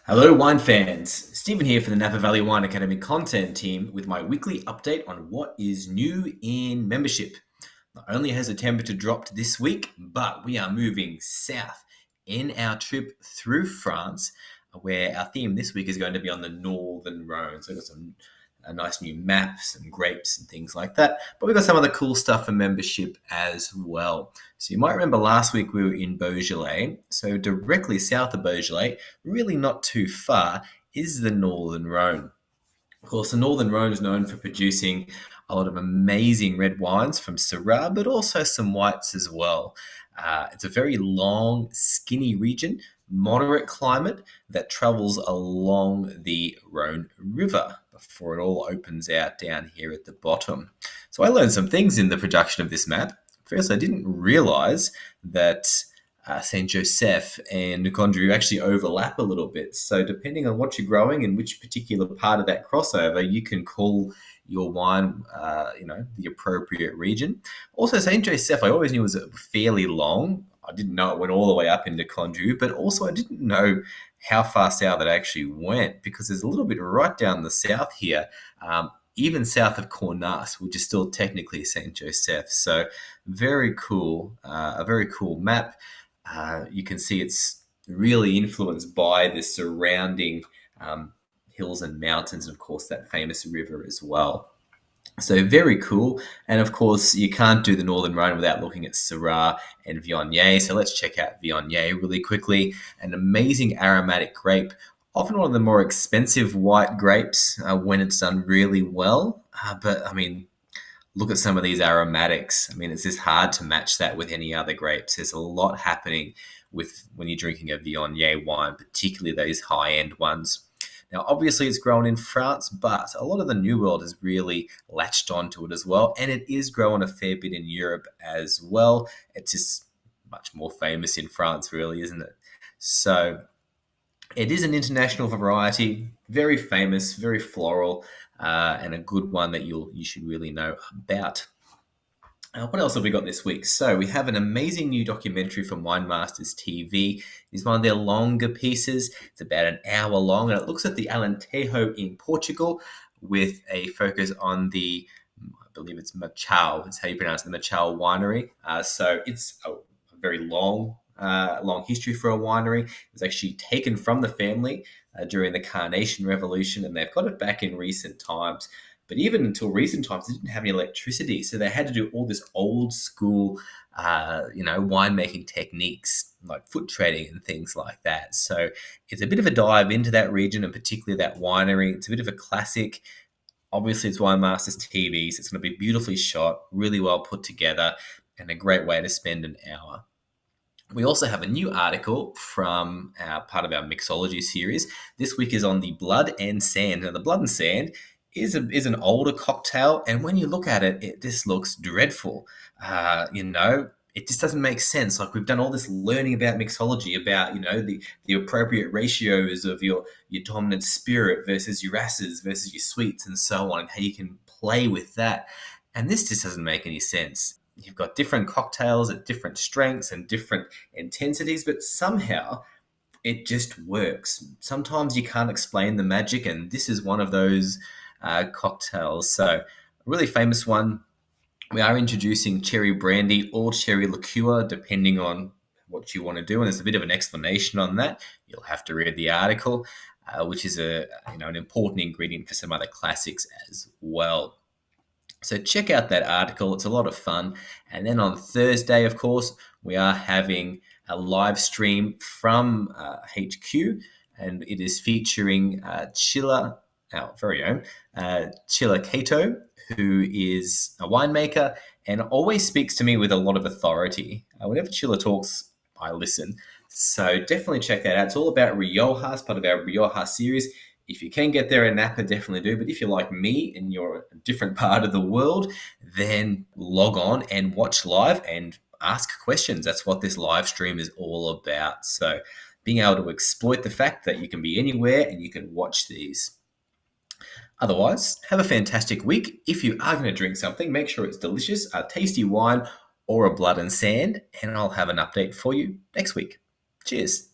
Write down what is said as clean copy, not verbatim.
Hello, wine fans. Stephen here for the Napa Valley Wine Academy content team with my weekly update on what is new in membership. Not only has the temperature dropped this week, but we are moving south in our trip through France, where our theme this week is going to be on the Northern Rhone. So we've got some a nice new maps and grapes and things like that. But we've got some other cool stuff for membership as well. So you might remember last week we were in Beaujolais. So directly south of Beaujolais, really not too far, is the Northern Rhone. Of course, the Northern Rhone is known for producing a lot of amazing red wines from Syrah, but also some whites as well. It's a very long, skinny region, moderate climate that travels along the Rhone River before it all opens out down here at the bottom. So I learned some things in the production of this map. First, I didn't realize that Saint Joseph and Condrieu actually overlap a little bit. So depending on what you're growing in which particular part of that crossover, you can call your wine, the appropriate region. Also, Saint Joseph, I always knew was fairly long. I didn't know it went all the way up into Condrieu, but also I didn't know how far south it actually went because there's a little bit right down the south here. Even south of Cornas, which is still technically Saint Joseph. So very cool, a very cool map. You can see it's really influenced by the surrounding hills and mountains, and of course that famous river as well. So very cool. And of course, you can't do the Northern Rhone without looking at Syrah and Viognier. So let's check out Viognier really quickly. An amazing aromatic grape, often one of the more expensive white grapes when it's done really well. But I mean, look at some of these aromatics. I mean, it's just hard to match that with any other grapes. There's a lot happening with when you're drinking a Viognier wine, particularly those high-end ones. Now, obviously, it's grown in France, but a lot of the New World has really latched onto it as well, and it is growing a fair bit in Europe as well. It's just much more famous in France, really, isn't it? So it is an international variety, very famous, very floral, and a good one that you should really know about. What else have we got this week? So we have an amazing new documentary from Wine Masters TV. It's one of their longer pieces. It's about an hour long, and it looks at the Alentejo in Portugal with a focus on I believe it's Machau. It's how you pronounce the Machau winery. So it's a very long history for a winery. It was actually taken from the family during the Carnation Revolution, and they've got it back in recent times. But even until recent times, they didn't have any electricity, so they had to do all this old school, winemaking techniques like foot treading and things like that. So it's a bit of a dive into that region and particularly that winery. It's a bit of a classic. Obviously, it's Wine Masters TV, so it's going to be beautifully shot, really well put together, and a great way to spend an hour. We also have a new article from part of our mixology series. This week is on the Blood and Sand. Now, the Blood and Sand is an older cocktail, and when you look at it, it just looks dreadful. It just doesn't make sense. Like, we've done all this learning about mixology, about the appropriate ratios of your dominant spirit versus your acids versus your sweets and so on, and how you can play with that. And this just doesn't make any sense. You've got different cocktails at different strengths and different intensities, but somehow it just works. Sometimes you can't explain the magic, and this is one of those cocktails. So a really famous one. We are introducing cherry brandy or cherry liqueur, depending on what you want to do. And there's a bit of an explanation on that. You'll have to read the article, which is an important ingredient for some other classics as well. So check out that article. It's a lot of fun. And then on Thursday, of course, we are having a live stream from HQ, and it is featuring Chilla, our very own Chilla Cato, who is a winemaker and always speaks to me with a lot of authority. Whenever Chilla talks, I listen. So definitely check that out. It's all about Rioja. It's part of our Rioja series. If you can get there in Napa, definitely do. But if you're like me and you're a different part of the world, then log on and watch live and ask questions. That's what this live stream is all about. So being able to exploit the fact that you can be anywhere and you can watch these. Otherwise, have a fantastic week. If you are going to drink something, make sure it's delicious, a tasty wine or a Blood and Sand, and I'll have an update for you next week. Cheers.